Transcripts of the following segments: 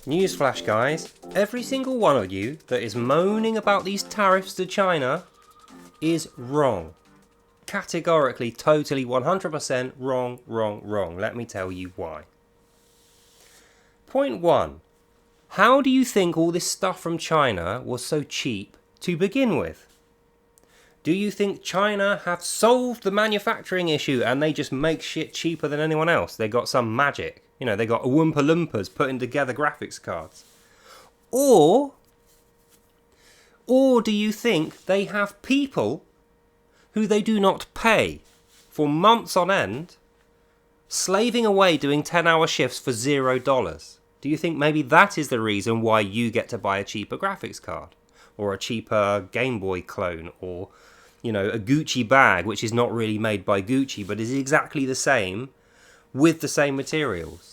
Newsflash, guys. Every single one of you that is moaning about these tariffs to China is wrong. Categorically, totally, 100% wrong. Let me tell you why. Point 1. How do you think all this stuff from China was so cheap to begin with? Do you think China have solved the manufacturing issue and they just make shit cheaper than anyone else? They got some magic. You know, they got Oompa Loompas putting together graphics cards. Or do you think they have people who they do not pay for months on end, slaving away doing 10-hour shifts for $0? Do you think maybe that is the reason why you get to buy a cheaper graphics card? Or a cheaper Game Boy clone? Or, you know, a Gucci bag, which is not really made by Gucci, but is exactly the same with the same materials?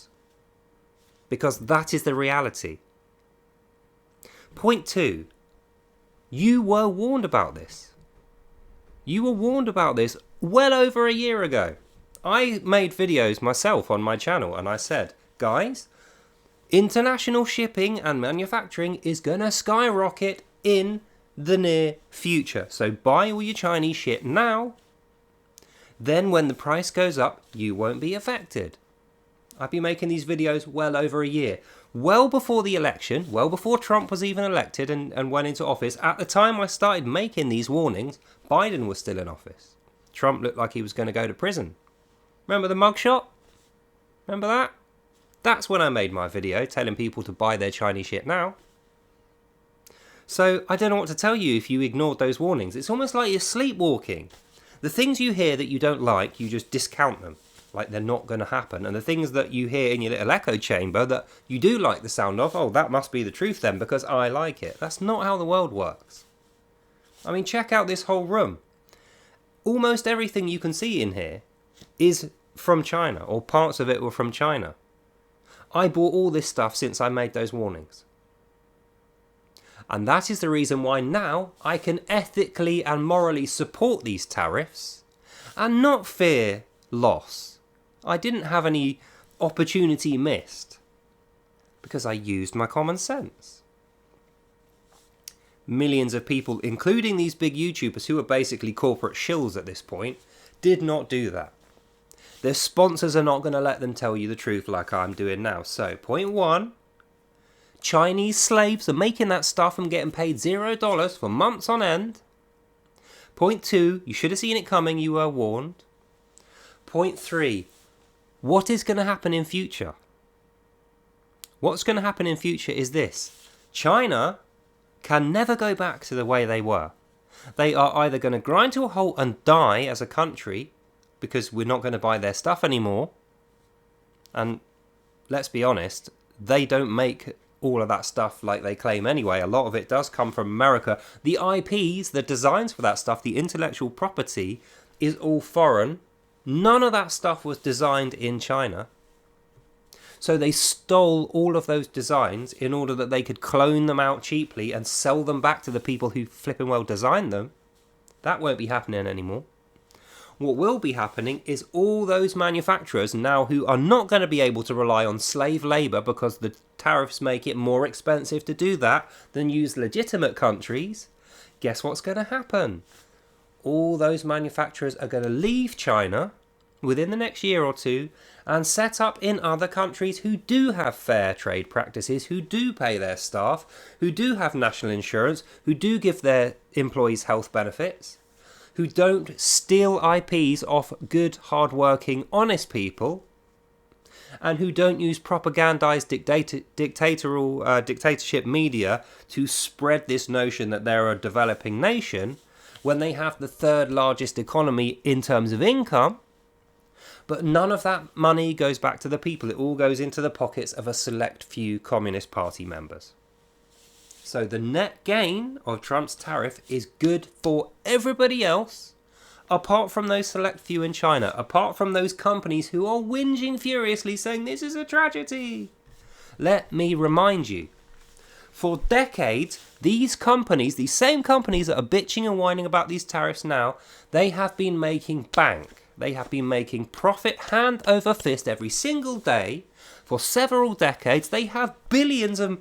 Because that is the reality. Point 2. You were warned about this. You were warned about this well over a year ago. I made videos myself on my channel and I said, guys, international shipping and manufacturing is going to skyrocket in the near future. So buy all your Chinese shit now. Then when the price goes up, you won't be affected. I've been making these videos well over a year. Well before the election, well before Trump was even elected and went into office. At the time I started making these warnings, Biden was still in office. Trump looked like he was going to go to prison. Remember the mugshot? Remember that? That's when I made my video telling people to buy their Chinese shit now. So I don't know what to tell you if you ignored those warnings. It's almost like you're sleepwalking. The things you hear that you don't like, you just discount them. Like they're not going to happen. And the things that you hear in your little echo chamber that you do like the sound of, oh, that must be the truth then because I like it. That's not how the world works. I mean, check out this whole room. Almost everything you can see in here is from China, or parts of it were from China. I bought all this stuff since I made those warnings. And that is the reason why now I can ethically and morally support these tariffs and not fear loss. I didn't have any opportunity missed because I used my common sense. Millions of people, including these big YouTubers who are basically corporate shills at this point, did not do that. Their sponsors are not going to let them tell you the truth like I'm doing now. So, point 1, Chinese slaves are making that stuff and getting paid $0 for months on end. Point 2, you should have seen it coming, you were warned. Point 3, what is going to happen in future? What's going to happen in future is this. China can never go back to the way they were. They are either going to grind to a halt and die as a country because we're not going to buy their stuff anymore. And let's be honest, they don't make all of that stuff like they claim anyway. A lot of it does come from America. The IPs, the designs for that stuff, the intellectual property is all foreign. None of that stuff was designed in China. So they stole all of those designs in order that they could clone them out cheaply and sell them back to the people who flipping well designed them. That won't be happening anymore. What will be happening is all those manufacturers now who are not going to be able to rely on slave labour because the tariffs make it more expensive to do that than use legitimate countries. Guess what's going to happen? All those manufacturers are going to leave China within the next year or two and set up in other countries who do have fair trade practices, who do pay their staff, who do have national insurance, who do give their employees health benefits, who don't steal IPs off good, hard-working, honest people, and who don't use propagandized dictatorship media to spread this notion that they're a developing nation when they have the third largest economy in terms of income. But none of that money goes back to the people. It all goes into the pockets of a select few Communist Party members. So the net gain of Trump's tariff is good for everybody else, apart from those select few in China, apart from those companies who are whinging furiously saying this is a tragedy. Let me remind you, for decades, these companies, these same companies that are bitching and whining about these tariffs now, they have been making bank. They have been making profit hand over fist every single day for several decades. They have billions of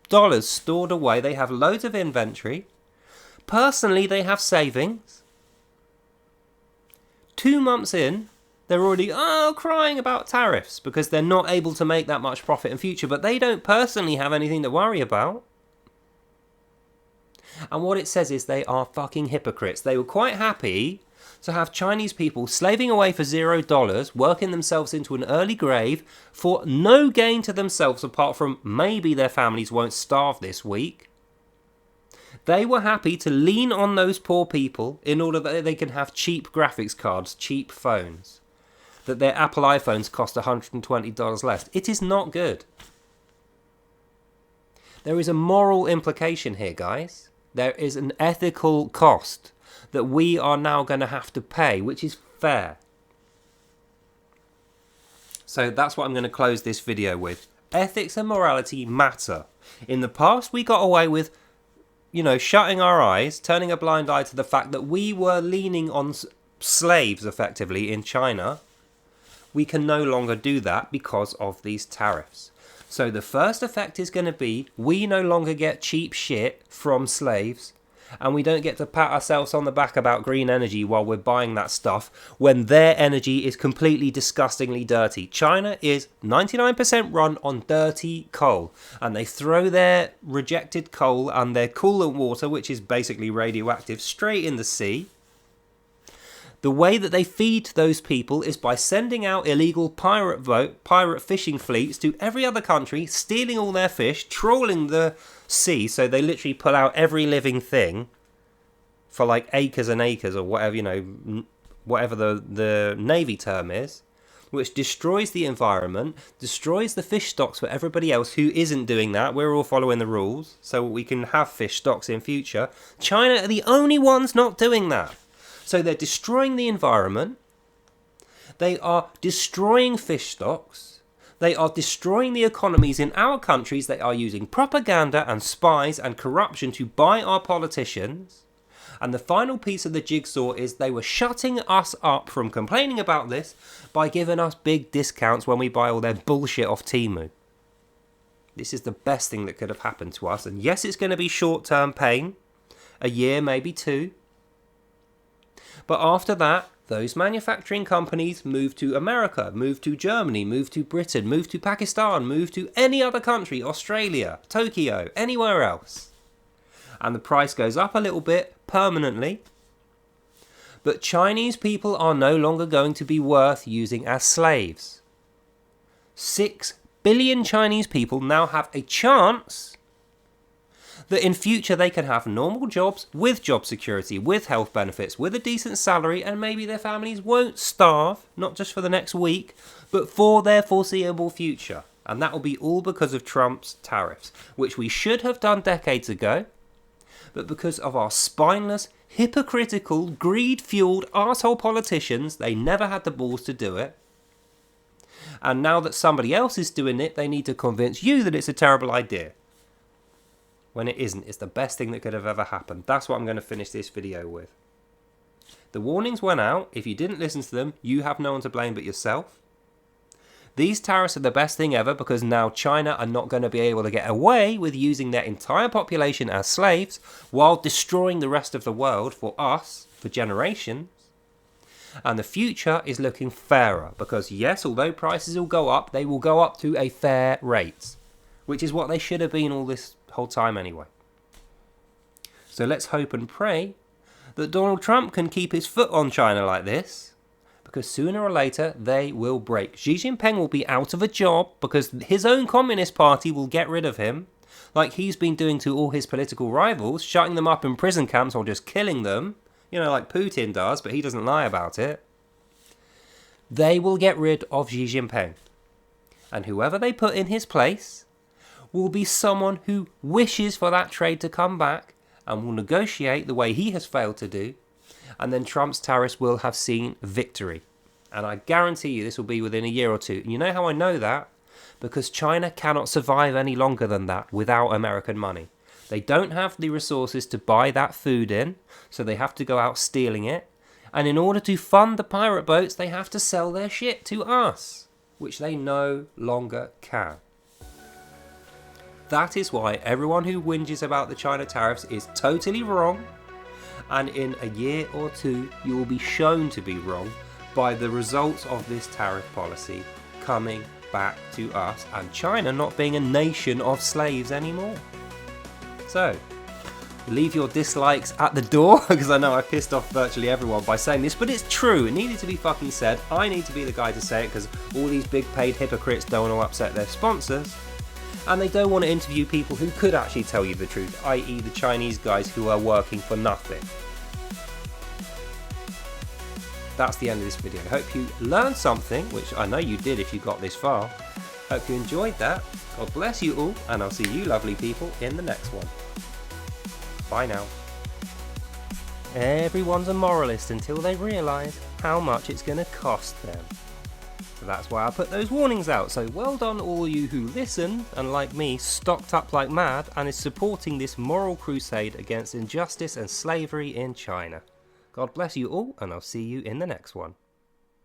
dollars stored away. They have loads of inventory. Personally, they have savings. 2 months in, they're already crying about tariffs because they're not able to make that much profit in future, but they don't personally have anything to worry about. And what it says is they are fucking hypocrites. They were quite happy to have Chinese people slaving away for $0, working themselves into an early grave for no gain to themselves apart from maybe their families won't starve this week. They were happy to lean on those poor people in order that they can have cheap graphics cards, cheap phones, that their Apple iPhones cost $120 less. It is not good. There is a moral implication here, guys. There is an ethical cost that we are now going to have to pay, which is fair. So that's what I'm going to close this video with. Ethics and morality matter. In the past, we got away with, shutting our eyes, turning a blind eye to the fact that we were leaning on slaves, effectively, in China. We can no longer do that because of these tariffs. So the first effect is going to be we no longer get cheap shit from slaves, and we don't get to pat ourselves on the back about green energy while we're buying that stuff when their energy is completely disgustingly dirty. China is 99% run on dirty coal, and they throw their rejected coal and their coolant water, which is basically radioactive, straight in the sea. The way that they feed those people is by sending out illegal pirate fishing fleets to every other country, stealing all their fish, trawling the sea, so they literally pull out every living thing for like acres and acres or whatever, whatever the Navy term is, which destroys the environment, destroys the fish stocks for everybody else who isn't doing that. We're all following the rules so we can have fish stocks in future. China are the only ones not doing that. So they're destroying the environment, they are destroying fish stocks, they are destroying the economies in our countries, they are using propaganda and spies and corruption to buy our politicians, and the final piece of the jigsaw is they were shutting us up from complaining about this by giving us big discounts when we buy all their bullshit off Temu. This is the best thing that could have happened to us, and yes, it's going to be short-term pain, a year, maybe 2. But after that, those manufacturing companies move to America, move to Germany, move to Britain, move to Pakistan, move to any other country, Australia, Tokyo, anywhere else. And the price goes up a little bit permanently. But Chinese people are no longer going to be worth using as slaves. 6 billion Chinese people now have a chance that in future they can have normal jobs with job security, with health benefits, with a decent salary, and maybe their families won't starve, not just for the next week, but for their foreseeable future. And that will be all because of Trump's tariffs, which we should have done decades ago, but because of our spineless, hypocritical, greed-fueled arsehole politicians, they never had the balls to do it. And now that somebody else is doing it, they need to convince you that it's a terrible idea. When it isn't. It's the best thing that could have ever happened. That's what I'm going to finish this video with. The warnings went out. If you didn't listen to them, you have no one to blame but yourself. These tariffs are the best thing ever because now China are not going to be able to get away with using their entire population as slaves while destroying the rest of the world for us, for generations. And the future is looking fairer because yes, although prices will go up, they will go up to a fair rate, which is what they should have been all this whole time anyway. So let's hope and pray that Donald Trump can keep his foot on China like this, because sooner or later they will break. Xi Jinping will be out of a job because his own Communist Party will get rid of him, like he's been doing to all his political rivals, shutting them up in prison camps or just killing them, like Putin does, but he doesn't lie about it. They will get rid of Xi Jinping, and whoever they put in his place will be someone who wishes for that trade to come back and will negotiate the way he has failed to do, and then Trump's tariffs will have seen victory. And I guarantee you this will be within a year or 2. And you know how I know that? Because China cannot survive any longer than that without American money. They don't have the resources to buy that food in, so they have to go out stealing it. And in order to fund the pirate boats, they have to sell their shit to us, which they no longer can. That is why everyone who whinges about the China tariffs is totally wrong, and in a year or two you will be shown to be wrong by the results of this tariff policy coming back to us and China not being a nation of slaves anymore. So, leave your dislikes at the door, because I know I pissed off virtually everyone by saying this, but it's true. It needed to be fucking said. I need to be the guy to say it, because all these big paid hypocrites don't want to upset their sponsors, and they don't want to interview people who could actually tell you the truth, i.e. the Chinese guys who are working for nothing. That's the end of this video. I hope you learned something, which I know you did if you got this far. Hope you enjoyed that. God bless you all, and I'll see you lovely people in the next one. Bye now. Everyone's a moralist until they realise how much it's going to cost them. So that's why I put those warnings out. So well done all you who listened and, like me, stocked up like mad and is supporting this moral crusade against injustice and slavery in China. God bless you all, and I'll see you in the next one.